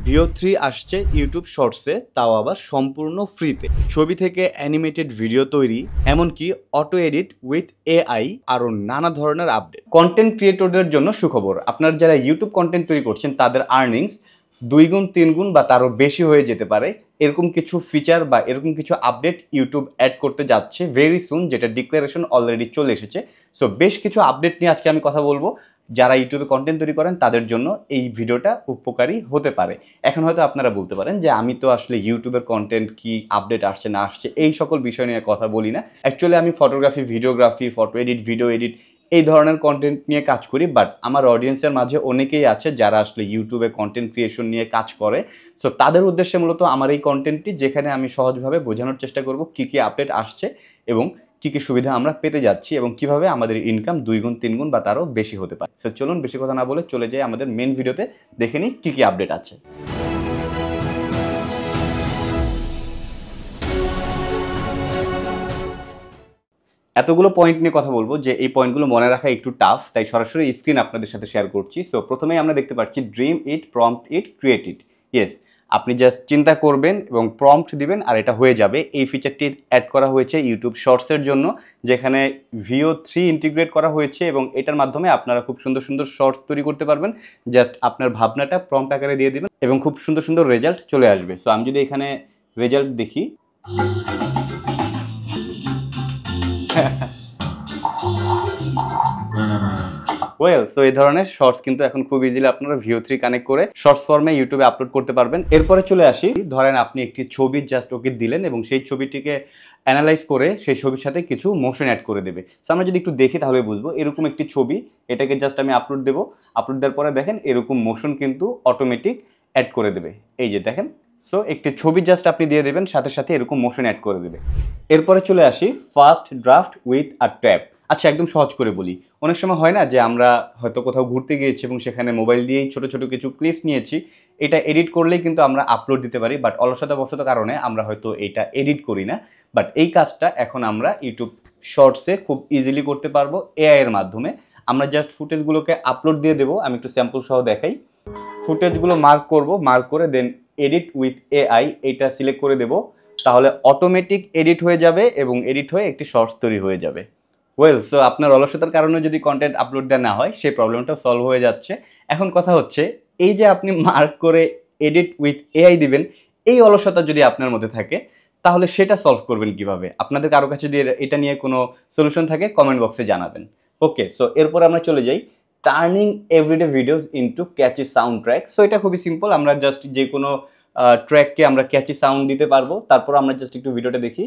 ভিও 3 আসছে ইউটিউব শর্টসে, তাও আবার সম্পূর্ণ ফ্রিতে। ছবি থেকে অ্যানিমেটেড ভিডিও তৈরি, এমনকি অটো এডিট উইথ এআই, আরও নানা ধরনের আপডেট। কন্টেন্ট ক্রিয়েটরদের জন্য সুখবর, আপনার যারা ইউটিউব কন্টেন্ট তৈরি করছেন তাদের আর্নিংস 2 গুণ 3 গুণ বা তারও বেশি হয়ে যেতে পারে। এরকম কিছু ফিচার বা এরকম কিছু আপডেট ইউটিউব অ্যাড করতে যাচ্ছে ভেরি সুন, যেটা ডিক্লারেশন অলরেডি চলে এসেছে। সো বেশ কিছু আপডেট নিয়ে আজকে আমি কথা বলবো। যারা ইউটিউবে কন্টেন্ট তৈরি করেন তাদের জন্য এই ভিডিওটা উপকারী হতে পারে। এখন হয়তো আপনারা বলতে পারেন যে আমি তো আসলে ইউটিউবের কন্টেন্ট কি আপডেট আসছে না আসছে এই সকল বিষয় নিয়ে কথা বলি না। অ্যাকচুয়ালি আমি photography, videography, photo edit, video edit এই ধরনের কন্টেন্ট নিয়ে কাজ করি। বাট আমার অডিয়েন্সের মাঝে অনেকেই আছে যারা আসলে ইউটিউবে কন্টেন্ট ক্রিয়েশন নিয়ে কাজ করে। সো তাদের উদ্দেশ্যে মূলত আমার এই কন্টেন্টটি, যেখানে আমি সহজভাবে বোঝানোর চেষ্টা করব কী কী আপডেট আসছে এবং কী কী সুবিধা আমরা পেতে যাচ্ছি এবং কিভাবে আমাদের ইনকাম 2 গুণ 3 গুণ বা তারও বেশি হতে পারে। সো চলুন বেশি কথা না বলে চলে যাই আমাদের মেন ভিডিওতে, দেখে নিই কী কী আপডেট আছে। এতগুলো পয়েন্ট নিয়ে কথা বলবো যে এই পয়েন্টগুলো মনে রাখা একটু টাফ, তাই সরাসরি স্ক্রিন আপনাদের সাথে শেয়ার করছি। সো প্রথমেই আমরা দেখতে পাচ্ছি dream it, prompt it, create it. Yes, আপনি জাস্ট চিন্তা করবেন এবং প্রম্পট দিবেন আর এটা হয়ে যাবে। এই ফিচারটি অ্যাড করা হয়েছে ইউটিউব শর্টসের জন্য, যেখানে ভিও 3 ইন্টিগ্রেট করা হয়েছে এবং এটার মাধ্যমে আপনারা খুব সুন্দর সুন্দর শর্টস তৈরি করতে পারবেন। জাস্ট আপনার ভাবনাটা প্রম্পট আকারে দিয়ে দিবেন এবং খুব সুন্দর সুন্দর রেজাল্ট চলে আসবে। সো আমি যদি এখানে রেজাল্ট দেখি, ওয়েল, সো এই ধরনের শর্টস কিন্তু এখন খুব ইজিলি আপনারা ভিও 3 কানেক্ট করে শর্টস ফর্মে ইউটিউবে আপলোড করতে পারবেন। এরপরে চলে আসি, ধরেন আপনি একটি ছবি জাস্ট ওকে দিলেন এবং সেই ছবিটিকে অ্যানালাইজ করে সেই ছবির সাথে কিছু মোশন অ্যাড করে দেবে। সো আমরা যদি একটু দেখি তাহলে বুঝবো। এরকম একটি ছবি, এটাকে জাস্ট আমি আপলোড দেবো। আপলোড দেওয়ার পরে দেখেন এরকম মোশন কিন্তু অটোমেটিক অ্যাড করে দেবে। এই যে দেখেন, সো একটি ছবি জাস্ট আপনি দিয়ে দেবেন, সাথে সাথে এরকম মোশন অ্যাড করে দেবে। এরপরে চলে আসি first draft with a tab. আচ্ছা, একদম সহজ করে বলি। অনেক সময় হয় না যে আমরা হয়তো কোথাও ঘুরতে গিয়েছি এবং সেখানে মোবাইল দিয়েই ছোটো ছোটো কিছু ক্লিপস নিয়েছি, এটা এডিট করলেই কিন্তু আমরা আপলোড দিতে পারি। বাট অলসতাবশত কারণে আমরা হয়তো এটা এডিট করি না। বাট এই কাজটা এখন আমরা ইউটিউব শর্টসে খুব ইজিলি করতে পারবো এআই এর মাধ্যমে। আমরা জাস্ট ফুটেজগুলোকে আপলোড দিয়ে দেবো। আমি একটু স্যাম্পল সহ দেখাই। ফুটেজগুলো মার্ক করব, মার্ক করে দেন এডিট উইথ এআই এটা সিলেক্ট করে দেব। তাহলে অটোমেটিক এডিট হয়ে যাবে এবং এডিট হয়ে একটি শর্টস তৈরি হয়ে যাবে। ওয়েল, সো আপনার অলসতার কারণে যদি কন্টেন্ট আপলোড দেওয়া না হয় সেই প্রবলেমটা সলভ হয়ে যাচ্ছে। এখন কথা হচ্ছে, এই যে আপনি মার্ক করে এডিট উইথ এআই দিবেন, এই অলসতা যদি আপনার মধ্যে থাকে তাহলে সেটা সলভ করবেন কিভাবে? আপনাদের কারো কাছে যদি এটা নিয়ে কোনো সলিউশন থাকে কমেন্ট বক্সে জানাবেন। ওকে, সো এরপর আমরা চলে যাই টার্নিং এভরিডে ভিডিওস ইনটু ক্যাচি সাউন্ড ট্র্যাক। সো এটা খুবই সিম্পল, আমরা জাস্ট যে কোনো ট্র্যাককে আমরা ক্যাচি সাউন্ড দিতে পারবো। তারপর আমরা জাস্ট একটু ভিডিওটা দেখি।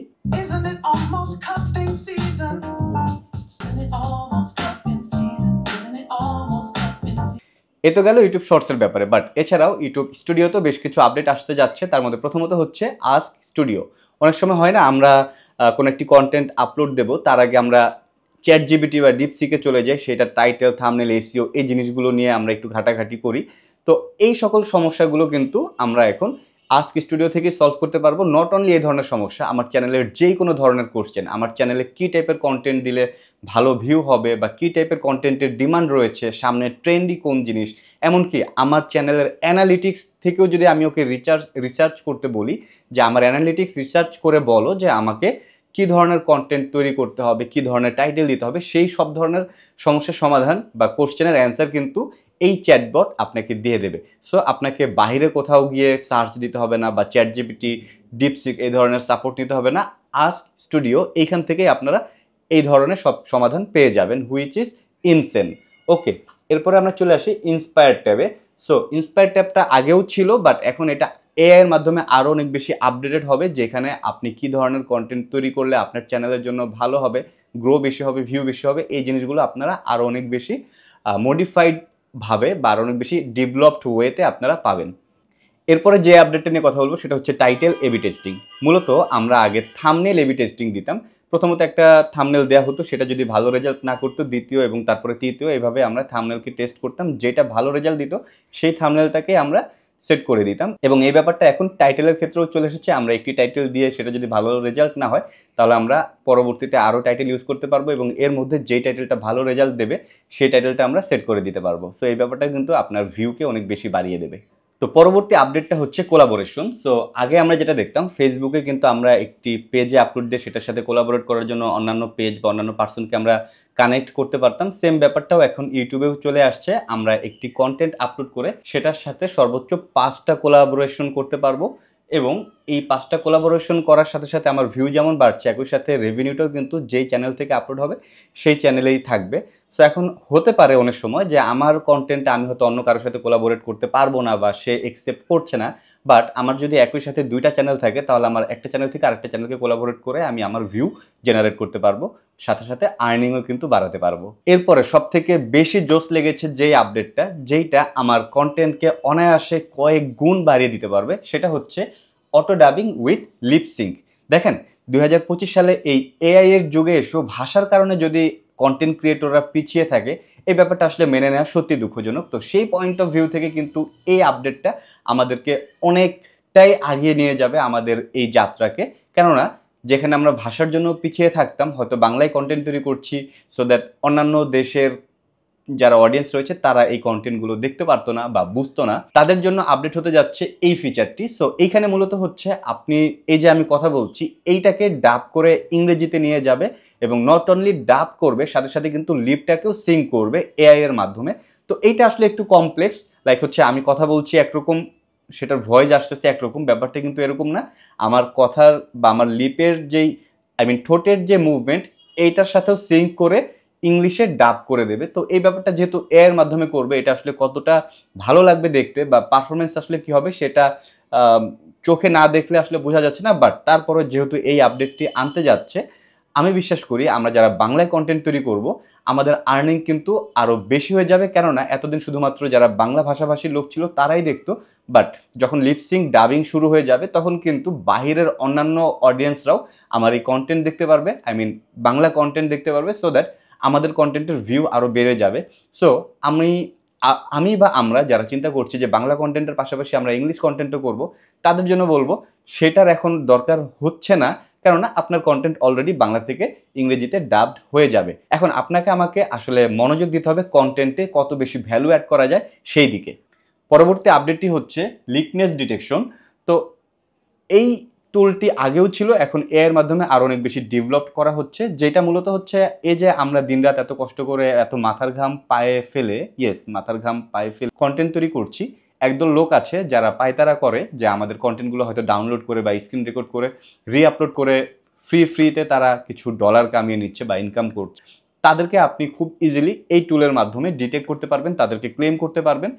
এ তো গেল ইউটিউব শর্টসের ব্যাপারে। বাট এছাড়াও ইউটিউব স্টুডিওতেও বেশ কিছু আপডেট আসতে যাচ্ছে। তার মধ্যে প্রথমত হচ্ছে আস্ক স্টুডিও। অনেক সময় হয় না আমরা কোনো একটি কন্টেন্ট আপলোড দেব, তার আগে আমরা চ্যাট জিপিটি বা ডিপসিকে চলে যাই, সেটা টাইটেল, থাম্বনেল, এসইও এই জিনিসগুলো নিয়ে আমরা একটু ঘাটাঘাটি করি। তো এই সকল সমস্যাগুলো কিন্তু আমরা এখন আস্ক স্টুডিও থেকে সলভ করতে পারবো। নট অনলি এই ধরনের সমস্যা, আমার চ্যানেলের যেই কোনো ধরনের কোশ্চেন, আমার চ্যানেলে কী টাইপের কন্টেন্ট দিলে ভালো ভিউ হবে বা কী টাইপের কন্টেন্টের ডিমান্ড রয়েছে, সামনে ট্রেন্ডি কোন জিনিস, এমনকি আমার চ্যানেলের অ্যানালিটিক্স থেকেও যদি আমি ওকে রিসার্চ করতে বলি যে আমার অ্যানালিটিক্স রিসার্চ করে বলো যে আমাকে কী ধরনের কন্টেন্ট তৈরি করতে হবে, কী ধরনের টাইটেল দিতে হবে, সেই সব ধরনের সমস্যার সমাধান বা কোশ্চেনের অ্যান্সার কিন্তু এই চ্যাটবট আপনাকে দিয়ে দেবে। সো আপনাকে বাইরে কোথাও গিয়ে সার্চ দিতে হবে না বা চ্যাট জিপিটি, ডিপসিক এই ধরনের সাপোর্ট নিতে হবে না। আস্ক স্টুডিও এইখান থেকেই আপনারা এই ধরনের সব সমাধান পেয়ে যাবেন, হুইচ ইজ ইনসেন। ওকে, এরপরে আমরা চলে আসি ইন্সপায়ার ট্যাবে। সো ইন্সপায়ার ট্যাবটা আগেও ছিল, বাট এখন এটা এআই এর মাধ্যমে আরও অনেক বেশি আপডেটেড হবে, যেখানে আপনি কী ধরনের কন্টেন্ট তৈরি করলে আপনার চ্যানেলের জন্য ভালো হবে, গ্রো বেশি হবে, ভিউ বেশি হবে, এই জিনিসগুলো আপনারা আরও অনেক বেশি মডিফাইড ভাবে বা আরও অনেক বেশি ডেভেলপড ওয়েতে আপনারা পাবেন। এরপরে যে আপডেটটা নিয়ে কথা বলবো সেটা হচ্ছে টাইটেল এবি টেস্টিং। মূলত আমরা আগে থাম্বনেল এবি টেস্টিং দিতাম। প্রথমত একটা থাম্বনেল দেওয়া হতো, সেটা যদি ভালো রেজাল্ট না করতো দ্বিতীয় এবং তারপরে তৃতীয়, এইভাবে আমরা থাম্বনেলকে টেস্ট করতাম। যেটা ভালো রেজাল্ট দিত সেই থাম্বনেলটাকে আমরা সেট করে দিতাম। এবং এই ব্যাপারটা এখন টাইটেলের ক্ষেত্রেও চলে এসেছে। আমরা একটি টাইটেল দিয়ে সেটা যদি ভালো রেজাল্ট না হয় তাহলে আমরা পরবর্তীতে আরও টাইটেল ইউজ করতে পারবো এবং এর মধ্যে যেই টাইটেলটা ভালো রেজাল্ট দেবে সেই টাইটেলটা আমরা সেট করে দিতে পারবো। সো এই ব্যাপারটা কিন্তু আপনার ভিউকে অনেক বেশি বাড়িয়ে দেবে। তো পরবর্তী আপডেটটা হচ্ছে কোলাবোরেশন। সো আগে আমরা যেটা দেখতাম ফেসবুকে কিন্তু আমরা একটি পেজে আপলোড দিয়ে সেটার সাথে কোলাবোরেট করার জন্য অন্যান্য পেজ বা অন্যান্য পার্সনকে আমরা কানেক্ট করতে পারতাম। সেম ব্যাপারটাও এখন ইউটিউবেও চলে আসছে। আমরা একটি কন্টেন্ট আপলোড করে সেটার সাথে সর্বোচ্চ 5টা কোলাবোরেশন করতে পারবো এবং এই 5টা কোলাবোরেশন করার সাথে সাথে আমার ভিউ যেমন বাড়ছে একই সাথে রেভিনিউটাও কিন্তু যেই চ্যানেল থেকে আপলোড হবে সেই চ্যানেলেই থাকবে। সো এখন হতে পারে অনেক সময় যে আমার কন্টেন্টটা আমি হয়তো অন্য কারোর সাথে কোলাবোরেট করতে পারবো না বা সে একসেপ্ট করছে না, বাট আমার যদি একই সাথে 2টা চ্যানেল থাকে তাহলে আমার একটা চ্যানেল থেকে আরেকটা চ্যানেলকে কোলাবোরেট করে আমি আমার ভিউ জেনারেট করতে পারবো, সাথে সাথে আর্নিংও কিন্তু বাড়াতে পারবো। এরপরে সব থেকে বেশি জোস লেগেছে যেই আপডেটটা, যেইটা আমার কন্টেন্টকে অনায়াসে কয়েক গুণ বাড়িয়ে দিতে পারবে, সেটা হচ্ছে অটো ডাবিং উইথ লিপসিঙ্ক। দেখেন 2025 সালে এই এআই এর যুগে এসেও ভাষার কারণে যদি কন্টেন্ট ক্রিয়েটররা পিছিয়ে থাকে, এই ব্যাপারটা আসলে মেনে নেওয়া সত্যি দুঃখজনক। তো সেই পয়েন্ট অফ ভিউ থেকে কিন্তু এই আপডেটটা আমাদেরকে অনেকটাই আগিয়ে নিয়ে যাবে আমাদের এই যাত্রাকে। কেননা যেখানে আমরা ভাষার জন্য পিছিয়ে থাকতাম, হয়তো বাংলায় কন্টেন্ট তৈরি করছি সো দ্যাট অন্যান্য দেশের যারা অডিয়েন্স রয়েছে তারা এই কন্টেন্টগুলো দেখতে পারতো না বা বুঝতো না, তাদের জন্য আপডেট হতে যাচ্ছে এই ফিচারটি। সো এইখানে মূলত হচ্ছে আপনি এই যে আমি কথা বলছি এইটাকে ডাব করে ইংরেজিতে নিয়ে যাবে এবং নট অনলি ডাব করবে, সাথে সাথে কিন্তু লিপটাকেও সিঙ্ক করবে এআই এর মাধ্যমে। তো এইটা আসলে একটু কমপ্লেক্স, লাইক হচ্ছে আমি কথা বলছি একরকম, সেটার ভয়েস আসতেছে একরকম, ব্যাপারটা কিন্তু এরকম না। আমার কথার বা আমার লিপের যেই ঠোঁটের যে মুভমেন্ট এইটার সাথেও সিঙ্ক করে ইংলিশে ডাব করে দেবে। তো এই ব্যাপারটা যেহেতু এআই এর মাধ্যমে করবে, এটা আসলে কতটা ভালো লাগবে দেখতে বা পারফরমেন্স আসলে কি হবে সেটা চোখে না দেখলে আসলে বোঝা যাচ্ছে না। বাট তারপরে যেহেতু এই আপডেটটি আনতে যাচ্ছে, আমি বিশ্বাস করি আমরা যারা বাংলায় কন্টেন্ট তৈরি করব আমাদের আর্নিং কিন্তু আরও বেশি হয়ে যাবে। কেননা এতদিন শুধুমাত্র যারা বাংলা ভাষাভাষীর লোক ছিল তারাই দেখতো, বাট যখন লিপসিং ডাবিং শুরু হয়ে যাবে তখন কিন্তু বাহিরের অন্যান্য অডিয়েন্সরাও আমার এই কন্টেন্ট দেখতে পারবে, বাংলা কন্টেন্ট দেখতে পারবে। সো দ্যাট আমাদের কন্টেন্টের ভিউ আরও বেড়ে যাবে। সো আমি বা আমরা যারা চিন্তা করছি যে বাংলা কন্টেন্টের পাশাপাশি আমরা ইংলিশ কন্টেন্টও করব, তাদের জন্য বলবো সেটার এখন দরকার হচ্ছে না, কেননা আপনার কন্টেন্ট অলরেডি বাংলা থেকে ইংরেজিতে ডাবড হয়ে যাবে। এখন আপনাকে আমাকে আসলে মনোযোগ দিতে হবে কন্টেন্টে কত বেশি ভ্যালু অ্যাড করা যায় সেই দিকে। পরবর্তী আপডেটটি হচ্ছে লিকনেস ডিটেকশন। তো এই টুলটি আগেও ছিল, এখন এআই এর মাধ্যমে আরও অনেক বেশি ডেভেলপ করা হচ্ছে, যেটা মূলত হচ্ছে এই যে আমরা দিনরাত এত কষ্ট করে এত মাথার ঘাম পায়ে ফেলে কন্টেন্ট তৈরি করছি। একদল লোক আছে যারা পায়তারা করে যে আমাদের কন্টেন্টগুলো হয়তো ডাউনলোড করে বা স্ক্রিন রেকর্ড করে রিআপলোড করে ফ্রিতে তারা কিছু ডলার কামিয়ে নিচ্ছে বা ইনকাম করছে। তাদেরকে আপনি খুব ইজিলি এই টুলের মাধ্যমে ডিটেক্ট করতে পারবেন, তাদেরকে ক্লেম করতে পারবেন।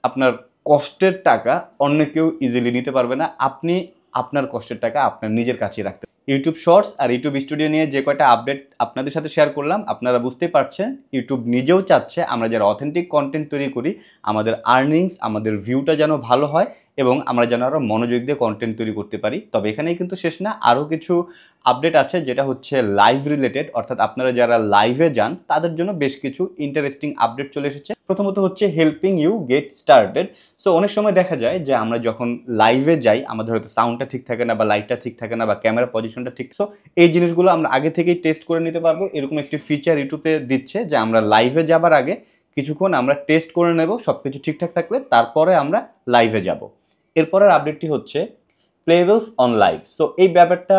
আপনার কষ্টের টাকা অন্য কেউ ইজিলি নিতে পারবে না, আপনি আপনার কষ্টের টাকা আপনার নিজের কাছেই রাখতে। ইউটিউব শর্টস আর ইউটিউব স্টুডিও নিয়ে যে কয়টা আপডেট আপনাদের সাথে শেয়ার করলাম, আপনারা বুঝতেই পারছেন ইউটিউব নিজেও চাচ্ছে আমরা যারা অথেন্টিক কন্টেন্ট তৈরি করি আমাদের আর্নিংস, আমাদের ভিউটা যেন ভালো হয় এবং আমরা যেন আরও মনোযোগ দিয়ে কন্টেন্ট তৈরি করতে পারি। তবে এখানেই কিন্তু শেষ না, আরও কিছু আপডেট আছে যেটা হচ্ছে লাইভ রিলেটেড, অর্থাৎ আপনারা যারা লাইভে যান তাদের জন্য বেশ কিছু ইন্টারেস্টিং আপডেট চলে এসেছে। প্রথমত হচ্ছে helping you get started. So অনেক সময় দেখা যায় যে আমরা যখন লাইভে যাই আমাদের হয়তো সাউন্ডটা ঠিক থাকে না বা লাইটটা ঠিক থাকে না বা ক্যামেরা পজিশনটা ঠিক। সো এই জিনিসগুলো আমরা আগে থেকেই টেস্ট করে নিতে পারবো। এরকম একটি ফিচার ইউটিউবে দিচ্ছে যে আমরা লাইভে যাবার আগে কিছুক্ষণ আমরা টেস্ট করে নেব, সব কিছু ঠিকঠাক থাকলে তারপরে আমরা লাইভে যাব। এরপরের আপডেটটি হচ্ছে প্লেবেলস অন লাইভ। সো এই ব্যাপারটা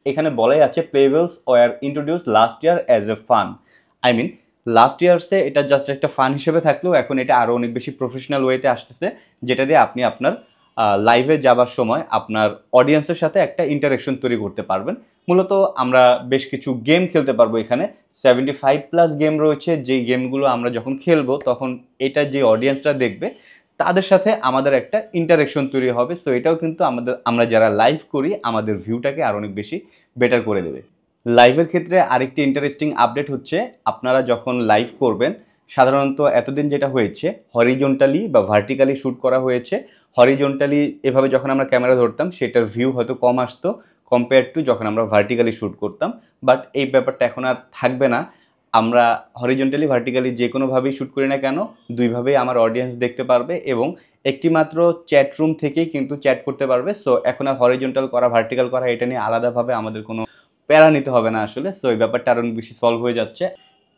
এখানে বলাই আছে playables were introduced last year as a fun. Last ইয়ার্সে এটা জাস্ট একটা ফান হিসেবে থাকলেও এখন এটা আরও অনেক বেশি প্রফেশনাল ওয়েতে আসতেছে, যেটা দিয়ে আপনি আপনার লাইভে যাবার সময় আপনার অডিয়েন্সের সাথে একটা ইন্টারেকশন তৈরি করতে পারবেন। মূলত আমরা বেশ কিছু গেম খেলতে পারবো, এখানে 75+ গেম রয়েছে, যেই গেমগুলো আমরা যখন খেলবো তখন এটা যে অডিয়েন্সরা দেখবে তাদের সাথে আমাদের একটা ইন্টারেকশন তৈরি হবে। সো এটাও কিন্তু আমরা যারা লাইভ করি আমাদের ভিউটাকে আরও অনেক বেশি বেটার করে দেবে। লাইভের ক্ষেত্রে আরেকটি ইন্টারেস্টিং আপডেট হচ্ছে আপনারা যখন লাইভ করবেন, সাধারণত এতদিন যেটা হয়েছে হরিজন্টালি বা ভার্টিক্যালি শ্যুট করা হয়েছে। হরিজন্টালি এভাবে যখন আমরা ক্যামেরা ধরতাম সেটার ভিউ হয়তো কম আসতো কম্পেয়ার টু যখন আমরা ভার্টিক্যালি শ্যুট করতাম, বাট এই ব্যাপারটা এখন আর থাকবে না। আমরা হরিজন্টালি ভার্টিক্যালি যে কোনোভাবেই শ্যুট করি না কেন দুইভাবেই আমার অডিয়েন্স দেখতে পারবে এবং একটি মাত্র চ্যাট রুম থেকেই কিন্তু চ্যাট করতে পারবে। সো এখন আর হরিজন্টাল করা ভার্টিক্যাল করা এটা নিয়ে আলাদাভাবে আমাদের কোনো প্যারা নিতে হবে না আসলে। সো এই ব্যাপারটা আরও বেশি সলভ হয়ে যাচ্ছে।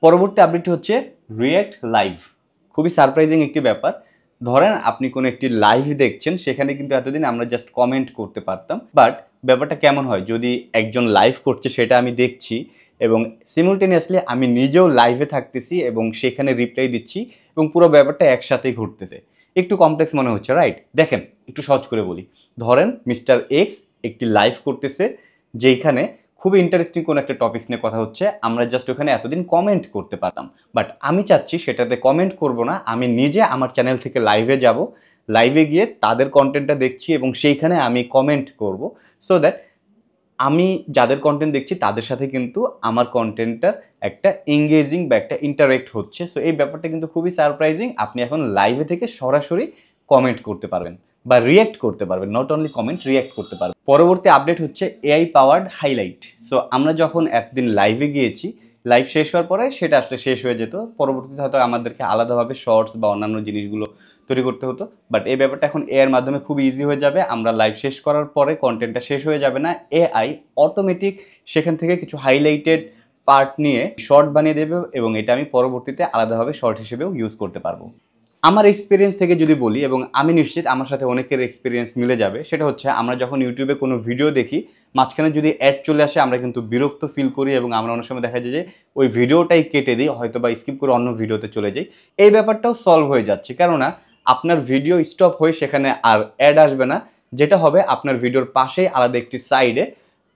পরবর্তী আপডেট হচ্ছে রিয়্যাক্ট লাইভ। খুবই সারপ্রাইজিং একটি ব্যাপার ধরেন আপনি কোনো একটি লাইভ দেখছেন, সেখানে কিন্তু এতদিন আমরা জাস্ট কমেন্ট করতে পারতাম, বাট ব্যাপারটা কেমন হয় যদি একজন লাইভ করছে সেটা আমি দেখছি এবং সিমুলটেনিয়াসলি আমি নিজেও লাইভে থাকতেছি এবং সেখানে রিপ্লাই দিচ্ছি এবং পুরো ব্যাপারটা একসাথেই ঘটতেছে। একটু কমপ্লেক্স মনে হচ্ছে, রাইট? দেখেন একটু সহজ করে বলি। ধরেন মিস্টার এক্স একটি লাইভ করতেছে, যেখানে খুবই ইন্টারেস্টিং কোনো একটা টপিকস নিয়ে কথা হচ্ছে, আমরা জাস্ট ওখানে এতদিন কমেন্ট করতে পারতাম, বাট আমি চাচ্ছি সেটাতে কমেন্ট করব না, আমি নিজে আমার চ্যানেল থেকে লাইভে যাব, লাইভে গিয়ে তাদের কন্টেন্টটা দেখছি এবং সেইখানে আমি কমেন্ট করব, সো দ্যাট আমি যাদের কন্টেন্ট দেখছি তাদের সাথে কিন্তু আমার কন্টেন্টটার একটা এঙ্গেজিং বা একটা ইন্টারেক্ট হচ্ছে। সো এই ব্যাপারটা কিন্তু খুবই সারপ্রাইজিং। আপনি এখন লাইভে থেকে সরাসরি কমেন্ট করতে পারবেন বা রিয়্যাক্ট করতে পারবেন, নট অনলি কমেন্ট, রিয়্যাক্ট করতে পারবেন। পরবর্তী আপডেট হচ্ছে এআই পাওয়ার্ড হাইলাইট। সো আমরা যখন একদিন লাইভে গিয়েছি, লাইভ শেষ হওয়ার পরে সেটা আসলে শেষ হয়ে যেত, পরবর্তীতে হয়তো আমাদেরকে আলাদাভাবে শর্টস বা অন্যান্য জিনিসগুলো তৈরি করতে হতো, বাট এই ব্যাপারটা এখন এআইয়ের মাধ্যমে খুব ইজি হয়ে যাবে। আমরা লাইভ শেষ করার পরে কন্টেন্টটা শেষ হয়ে যাবে না, এআই অটোমেটিক সেখান থেকে কিছু হাইলাইটেড পার্ট নিয়ে শর্ট বানিয়ে দেবে এবং এটা আমি পরবর্তীতে আলাদাভাবে শর্ট হিসেবেও ইউজ করতে পারবো। আমার এক্সপিরিয়েন্স থেকে যদি বলি, এবং আমি নিশ্চিত আমার সাথে অনেকের এক্সপিরিয়েন্স মিলে যাবে, সেটা হচ্ছে আমরা যখন ইউটিউবে কোনো ভিডিও দেখি, মাঝখানে যদি অ্যাড চলে আসে আমরা কিন্তু বিরক্ত ফিল করি এবং আমরা অনেক সময় দেখা যায় যে ওই ভিডিওটাই কেটে দিই, হয়তো বা স্কিপ করে অন্য ভিডিওতে চলে যাই। এই ব্যাপারটাও সলভ হয়ে যাচ্ছে, কেননা আপনার ভিডিও স্টপ হয়ে সেখানে আর অ্যাড আসবে না, যেটা হবে আপনার ভিডিওর পাশেই আলাদা একটি সাইডে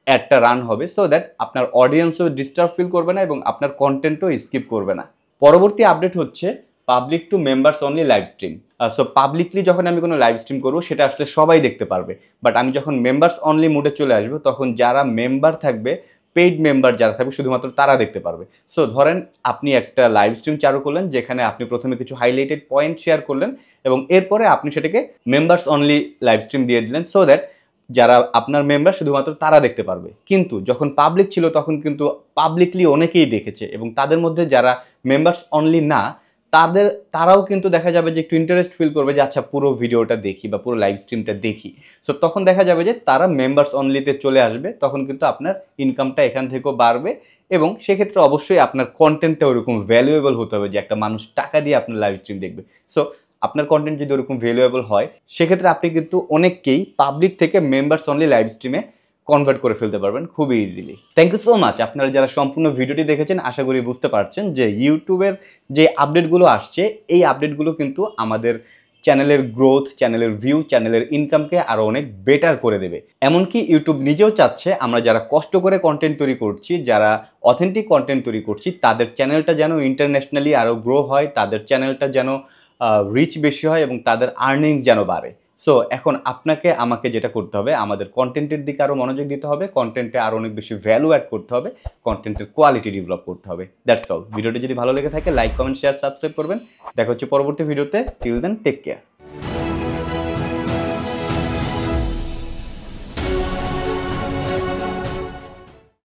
অ্যাডটা রান হবে, সো দ্যাট আপনার অডিয়েন্সও ডিস্টার্ব ফিল করবে না এবং আপনার কন্টেন্টও স্কিপ করবে না। পরবর্তী আপডেট হচ্ছে public to members only live stream. So publicly যখন আমি কোনো লাইভ স্ট্রিম করবো সেটা আসলে সবাই দেখতে পারবে, বাট আমি যখন মেম্বার্স অনলি মোডে চলে আসবো তখন যারা মেম্বার থাকবে, পেইড মেম্বার যারা থাকবে, শুধুমাত্র তারা দেখতে পারবে। সো ধরেন আপনি একটা লাইভ স্ট্রিম চালু করলেন, যেখানে আপনি প্রথমে কিছু হাইলাইটেড পয়েন্ট শেয়ার করলেন এবং এরপরে আপনি সেটাকে মেম্বার্স অনলি লাইভ স্ট্রিম দিয়ে দিলেন, সো দ্যাট যারা আপনার মেম্বার শুধুমাত্র তারা দেখতে পারবে। কিন্তু যখন পাবলিক ছিল তখন কিন্তু পাবলিকলি অনেকেই দেখেছে এবং তাদের মধ্যে যারা মেম্বার্স অনলি না, তারাও কিন্তু দেখা যাবে যে একটু ইন্টারেস্ট ফিল করবে যে আচ্ছা পুরো ভিডিওটা দেখি বা পুরো লাইভ স্ট্রিমটা দেখি। সো তখন দেখা যাবে যে তারা মেম্বার্স অনলিতে চলে আসবে, তখন কিন্তু আপনার ইনকামটা এখান থেকেও বাড়বে এবং সেক্ষেত্রে অবশ্যই আপনার কন্টেন্টটা ওরকম ভ্যালুয়েবল হতে হবে যে একটা মানুষ টাকা দিয়ে আপনার লাইভ স্ট্রিম দেখবে। সো আপনার কন্টেন্ট যদি ওরকম ভ্যালুয়েবল হয়, সেক্ষেত্রে আপনি কিন্তু অনেককেই পাবলিক থেকে মেম্বার্স অনলি লাইভ স্ট্রিমে কনভার্ট করে ফেলতে পারবেন খুবই easily. Thank you so much. আপনারা যারা সম্পূর্ণ ভিডিওটি দেখেছেন, আশা করি বুঝতে পারছেন যে ইউটিউবের যে আপডেটগুলো আসছে, এই আপডেটগুলো কিন্তু আমাদের চ্যানেলের গ্রোথ, চ্যানেলের ভিউ, চ্যানেলের ইনকামকে আরও অনেক বেটার করে দেবে। এমনকি ইউটিউব নিজেও চাচ্ছে আমরা যারা কষ্ট করে কন্টেন্ট তৈরি করছি, যারা অথেন্টিক কন্টেন্ট তৈরি করছি, তাদের চ্যানেলটা যেন ইন্টারন্যাশনালি আরও গ্রো হয়, তাদের চ্যানেলটা যেন রিচ বেশি হয় এবং তাদের আর্নিংস যেন বাড়ে। সো এখন আপনাকে আমাকে যেটা করতে হবে, আমাদের কন্টেন্টের দিকে আরও মনোযোগ দিতে হবে, কন্টেন্টে আরও অনেক বেশি ভ্যালু অ্যাড করতে হবে, কন্টেন্টের কোয়ালিটি ডেভেলপ করতে হবে। That's all. ভিডিওটি যদি ভালো লেগে থাকে লাইক, কমেন্ট, শেয়ার, সাবস্ক্রাইব করবেন। দেখা হচ্ছে পরবর্তী ভিডিওতে। Till then take care.